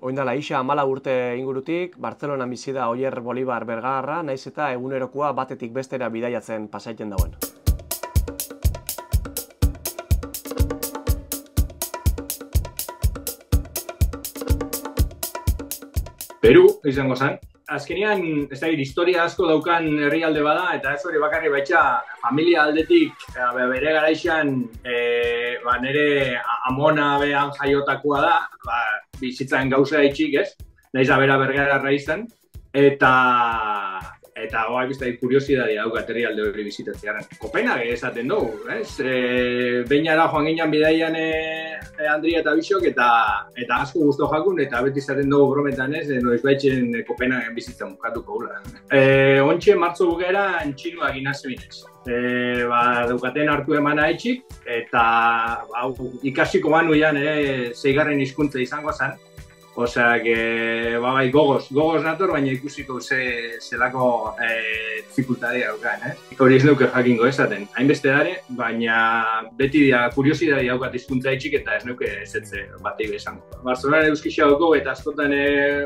Oindala isa 14 urte ingurutik, Bartzelonan bizi da Oier Bolibar Bergarra, naiz eta egunerokoa batetik bestera bidaiatzen pasaiten dauen. Peru izango zen. Azkenean, ez da, historia asko daukan herrialde bada, eta ez hori bakarri baitxa familia aldetik bere garaixan nire amona behan jaiotakoa da, bizitzaren gauza etxik, ez? Naiz abera Bergarra izan, eta kuriosidadea daukat herrialde hori bizitatzearen. Kopenhague esaten dugu, ez? Beinara joan ginean bidaian Andria eta Bixok, eta asko guztu jakun, eta beti izaten dugu brometan ez, noiz baitxen Kopenhagen bizitzen bukatuko gula. Ontxe, martzo bukera, txinuak inazio inez. Daukaten hartu emana etxik, eta ikasiko manuian zeigarren hizkuntza izango zen. Osea, gogoz nator, baina ikusiko zelako dificultadea daukan, Hori ez neuke jakingo esaten. Hainbeste dare, baina beti kuriosidadea daukat hizkuntza etxik eta ez neuke ezetze batei bezango. Bartzelonan euskixia dugu eta askotan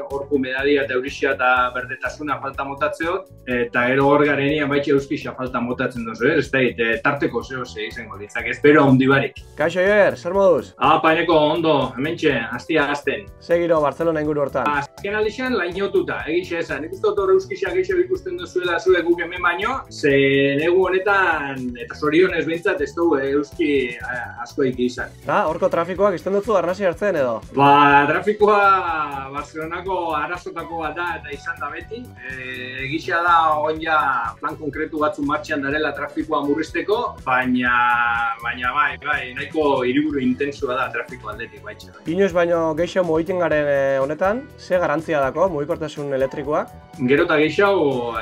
horku medadia eta eurixia eta berdetasuna falta motatzeot, eta gero hor garenian baitxe euskixia falta motatzen duzu, ez da, tarteko zehose izango ditzak, espero handi barik. Kaixo Oier, zer moduz? Paineko, ondo, hementxe, hastia hasten. Segiro Bartzelona inguru hortan. Azken aldixan lainotuta, egixe esan. Nik uste dut hor euskixia gehiago ikusten duzuela zuek guk hemen baino, ze negu honetan, eta zorionez behintzat ez dugu euski askoik izan. Horko trafikoak izten dutzu arnasi hartzen edo? Trafikoa Barcelonako arazotako bat da eta izan da beti. Egixa da onja plan konkretu batzu martxan darela trafikoa murrizteko, baina nahiko hiriburu intensua da trafiko aldetik baitxa. Inoiz baino gehiago mugitzen garen honetan, ze garantzia dako mugikortasun elektrikoak? Gero eta gehiago,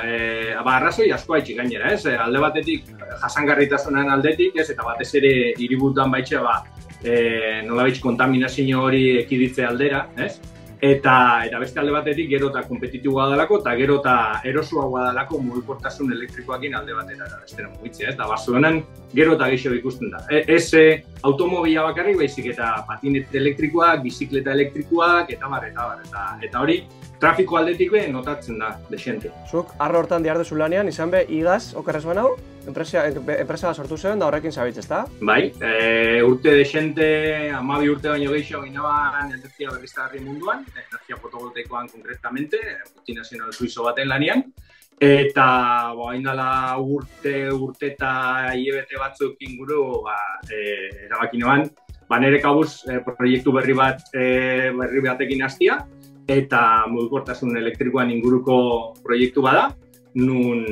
arrazoi asko haitxik gainera, ez? Alde batetik, jasangarritasunan aldetik, ez? Eta batez ere hiriburutan baitxe, nolabait kontaminazio hori ekiditze aldera, ez? Eta beste alde batetik gero eta kompetitiboa dalako eta gero eta erosoagoa dalako mugikortasun elektrikoakin alde batera bestera mugitzea, ez? Da Barcelonan gero eta gehiago ikusten da. Ez automobila bakarrik baizik eta patinete elektrikoak, bizikleta elektrikoak, eta bar. Eta hori trafiko aldetik notatzen da, dexente. Zuk arro hortan diarduzu lanean, izan be, igaz, okerrez banau, enpresa sortu zen da horrekin zabitz, ezta? Bai, urte dexente, 12 urte baino gehiago ginaban energia berriztagarri munduan, energia fotovoltaikoan konkretamente, multinazional suizo baten lanean, eta haindala urte eta hilabete batzuk inguru erabaki noan, nire kabuz proiektu berri batekin hastia, eta mugikortasun elektrikoan inguruko proiektu bada, nun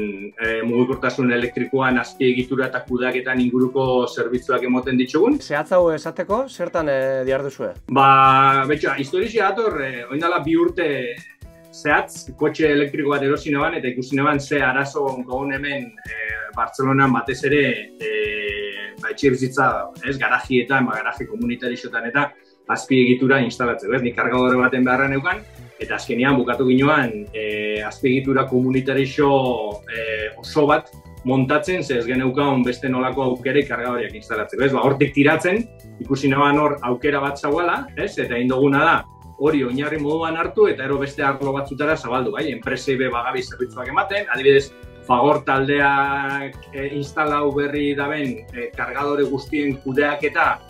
mugikortasun elektrikoan azpiegitura eta kudeaketan inguruko zerbitzuak emoten ditugun. Zehatzau esateko, zertan diarduzue? Historizia dator, oindala 2 urte zehatz, kotxe elektriko bat erosi neban, eta ikusi neban ze arazo gogun hemen Bartzelonan batez ere etxe bizitza, garajietan, garaje komunitarixotan eta azpiegitura instalatzeko, nik kargadore baten beharra neukan, eta azkenean bukatu ginoan azpiegitura komunitarixo oso bat montatzen, ze ez geneukan beste nolako aukerek kargadoreak instalatzeko. Hortik tiratzen, ikusi neban hor aukera bat zauala, eta egin duguna da, hori oinarri moduan hartu eta ero beste arlo batzutara zabaldu, enpresei bagabi zerbitzuak ematen, adibidez, Fagor taldeak instalau berri daben kargadore guztien kudeaketa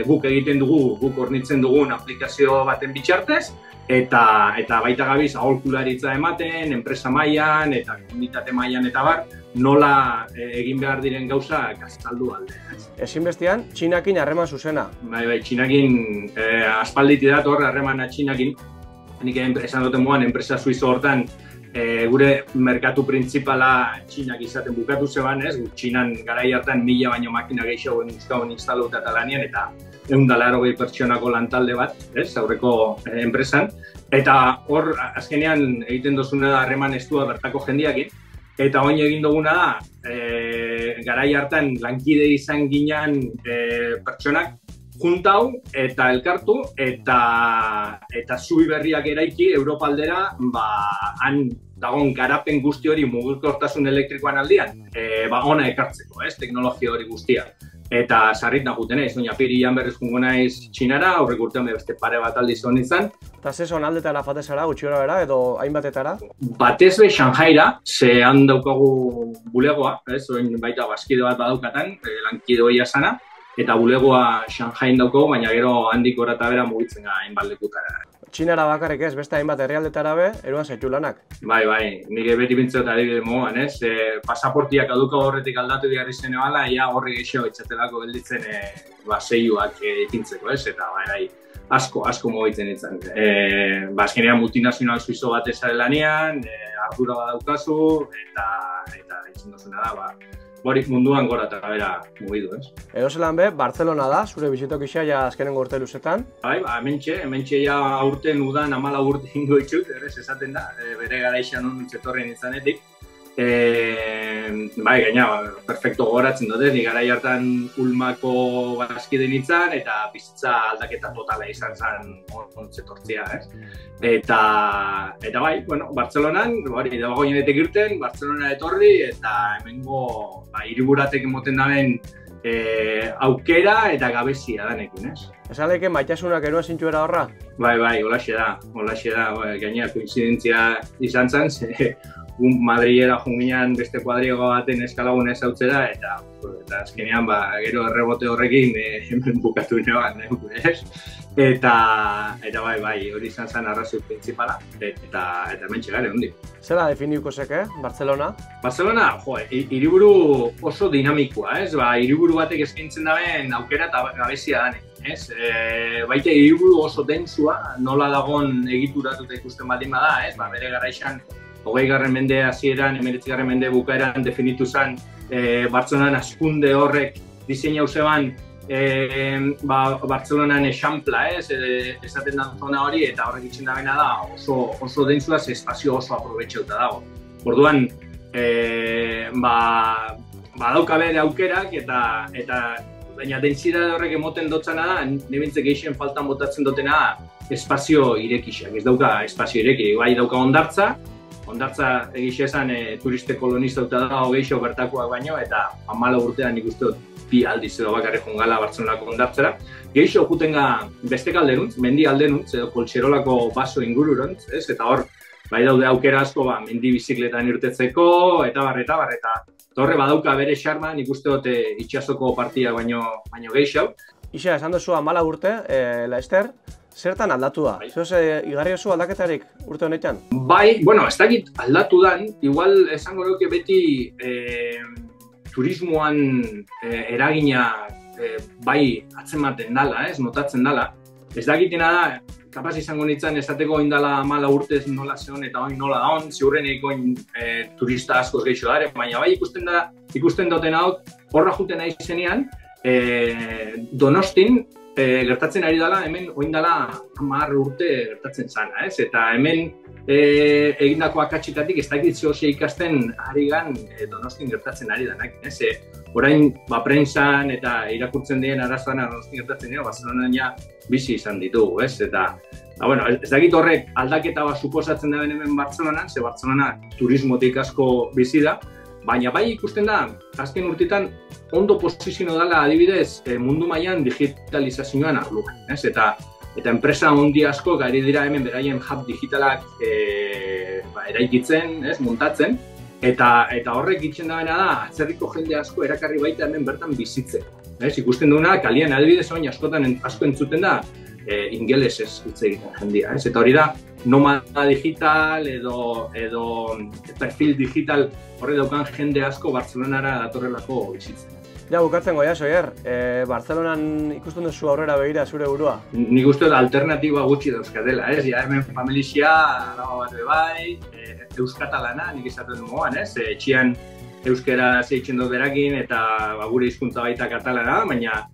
guk egiten dugu, guk hornitzen dugun aplikazio baten bitxartez, eta baita gabiz aholkularitza ematen, enpresa mailan eta komunitate mailan eta bar, nola egin behar diren gauzak azaldu alde. Ezinbestean, Txinakin harreman zuzena. Bai, Txinakin aspalditi dat hor harremana Txinakin. Nik esan duten moan, enpresa suizo hortan gure merkatu printzipala Txinak izaten bukatu zeban, Txinan garai hartan 1000 baino makina gehiago euskagun instalauta eta lanian, eta 180 pertsonako lantalde bat, aurreko enpresan. Eta hor, azkenean egiten dozuna da harreman estua bertako jendiakin, eta oin egin duguna da, garai hartan lankide izan ginean pertsonak juntau eta elkartu eta zubi berriak eraiki Europa aldera, han dagoen garapen guzti hori mugikortasun elektrikoan aldian, ona ekartzeko, teknologia hori guztia. eta sarrit naguten naiz, oina pirian berriz jungo naiz Txinara, aurrek urtean beste pare bat aldiz hon izan. Eta ze zonaldetara fatezara, gutxi gora bera, edo hainbatetara? Batez be Shanghaira, ze han daukagu bulegoa, oin baita bazkide bat badaukatan, lankide hoia sana, eta bulegoa Shanghain daukagu, baina gero handik gora eta bera mugitzen gara hainbat lekutara. Txinara bakarrik ez, beste hainbat herrialdetara be, eruan zaitu lanak. Bai, nire beti bintzot adibide moan, pasaportiak aduka horretik aldatu diarri zen ebala, ia horri gehiago etxatelako gelditzen zeioak ipintzeko, eta bai, asko mugitzen ditzen. Azkenean multinazional suizo bat ezare lanean, ardura badaukazu, eta itzen dozuna da, horik munduan gora eta bera mugidu, Edozelan be, Bartzelona da, zure bizitokisa ja azkenengo urte luzetan. Bai, hementxe ja aurten udan 14 urte ingo itxut, esaten da, bere garaixan hon txetorren izanetik. Bai, gaina, perfecto gogoratzen dute, ni garai hartan Ulmako bazkide nintzen, eta bizitza aldaketa totala izan zen ontzetortzia, Eta bai, Bartzelonan, dago jenetek irten, Bartzelona etorri, eta hemengo hiriburatek emoten daben aukera eta gabezia danekin, Esan lehike maitasunak eruan zintxuera horra? Bai, holaxe da, gaina koincidentzia izan zen, Madrilera junginan beste kuadriago baten eskalagun ez hautzera, eta azkenean gero errebote horrekin hemen bukatu neban, Eta bai, hori izan zen arrazoi principala, eta hementxe gare, hondi. Zela definiuko zeke, Bartzelona? Bartzelona, hiriburu oso dinamikoa, hiriburu batek eskaintzen daben aukera eta gabezia danek. Baita hiriburu oso dentsua, nola dagon egituratuta ikusten baldin bada, bere garaixan 20. mende hasieran, 19. mende bukaeran definitu zen Bartzelonan askunde horrek diseinau zeban Bartzelonan esampla, esaten da zona hori, eta horrek itxen dabena da oso dentsua, espazio oso aprobetxeuta dago. Orduan, badauka bere aukerak, eta baina densidade horrek emoten dotzana da, nebintzek gehien faltan botatzen dutena da, espazio irekixak, ez dauka espazio ireki, bai dauka hondartza egixe esan turiste kolonizauta da gehixo bertakoak baino, eta 14 urtean nik uste dut 2 aldiz edo bakarri jungala Bartzelonako hondartzera. Gehixo jutenga bestek alderuntz, mendi alderuntz, edo Koltxerolako baso ingururontz, eta hor, bai daude aukera asko, mendi bizikletan irtetzeko, eta horre badauka bere xarma, nik uste dut itxasoko partia baino gehixo. Ixa, esan duzu 14 urte, Laester, zertan aldatu da? Zeoz, igarri oso aldaketarik urte honetan? Bai, ez dakit aldatu dan, igual esango duke beti turismoan eragina bai atzematen dala, notatzen dala. Ez dakitena da, kapaz izango nintzen esateko oindala 14 urtez nola zeon eta oin nola daun, ziurrenek oin turista askoz gehiago dara, baina bai ikusten duten hau, horra juten nahi zenean, Donostin gertatzen ari dela, hemen oindala 10 urte gertatzen zana, eta hemen egindako akatsitatik ez dakit zehose ikasten ari gan Donostin gertatzen ari denak. Orain, prentsan eta irakurtzen diren arazoan Donostin gertatzen dira, Bartzelonan bizi izan ditugu, eta ez dakit horrek aldaketa bat suposatzen da hemen Bartzelonan, ze Bartzelona turismotik asko bizi da, baina bai ikusten da, azken urtetan ondo posizio dela adibidez mundu mailan digitalizazioan arloan, eta enpresa handi asko gari dira hemen beraien hub digitalak eraikitzen, montatzen, eta horrek itxen dabena da, atzerriko jende asko erakarri baita hemen bertan bizitzen. Ikusten duguna, kalian adibidez oin askotan asko entzuten da, ingelesez hitz egiten jendia, eta hori da, nomada digital edo perfil digital horre daukan jende asko Bartzelonara datorrelako bizitzen. Ja, bukatzen goia, Soier, Bartzelonan ikusten duzu aurrera begira zure burua? Nik uste alternatiba gutxi dauzkatela, hemen familixia, dago bat bai, euskatalana, nik izaten du moan, etxian euskera zeitzen dut berakin eta gure hizkuntza baita katalana, baina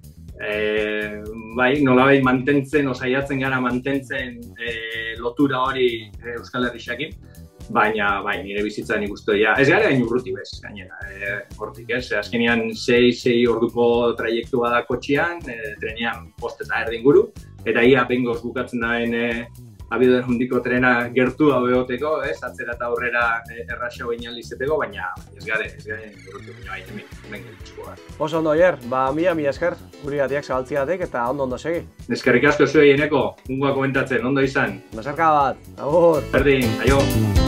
bai, nolabait mantentzen, osaiatzen gara mantentzen lotura hori Euskal Herrixakin, baina bai, nire bizitzan nik uste dira. Ez gara hain urruti bez, gainera, hortik, azkenean 6 orduko traiektu bada kotxian, trenean 5 eta erdi inguru, eta ia bengoz bukatzen daen abiadura handiko trena gertu hau egoteko, atzera eta aurrera erraxo baina izeteko, baina ez gare, burutu baina hemen gelitzuko gara. Oso ondo, Oier, mila esker, guri gatiak zabaltziatek eta ondo segi. Eskerrik asko zuei eneko, ungoa komentatzen, ondo izan. Bezarka bat, agur! Berdin, aio!